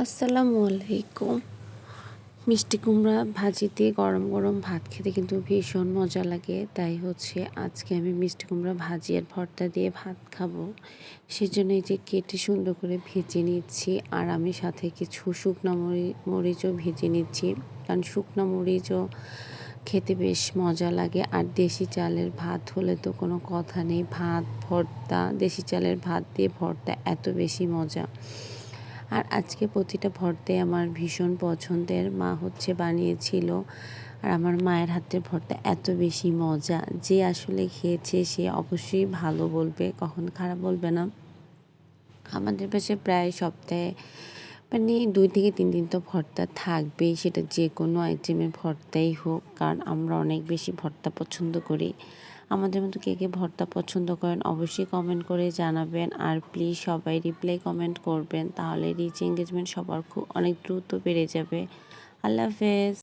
আসসালামু আলাইকুম। মিষ্টি কুমড়া ভাজি দিয়ে গরম গরম ভাত খেতে কিন্তু ভীষণ মজা লাগে। তাই আজকে আমি মিষ্টি কুমড়া ভাজি আর ভর্তা দিয়ে ভাত খাবো। সেজন্য এই যে কেটে সুন্দর করে ভেজে নিচ্ছি, আর আমি সাথে কিছু শুকনো মরিচও ভেজে নিচ্ছি, কারণ শুকনো মরিচও খেতে বেশ মজা লাগে। আর দেশি চালের ভাত হলে তো কোনো কথা নেই, ভাত ভর্তা, দেশি চালের ভাত দিয়ে ভর্তা এত বেশি মজা। আর আজকে প্রতিটা ভর্তাই আমার ভীষণ পছন্দের, মা বানিয়েছিল। আর আমার মায়ের হাতের ভর্তা এত বেশি মজা, যে আসলে খেয়েছে সে অবশ্যই ভালো বলবে, কখন খারাপ বলবে না। আমাদের পাশে প্রায় সপ্তাহে 2 থেকে 3 দিন তো ভর্তা থাকবেই, সেটা যে কোনো আইটেমের ভর্তাই হোক, কারণ আমরা অনেক বেশি ভর্তা পছন্দ করি। আমাদের মতো কে কে ভর্তা পছন্দ করেন অবশ্যই কমেন্ট করে জানাবেন। আর প্লিজ সবাই রিপ্লাই কমেন্ট করবেন, তাহলে রিচ এঙ্গেজমেন্ট সবার অনেক দ্রুত বেড়ে যাবে। আল্লাহ হাফেজ।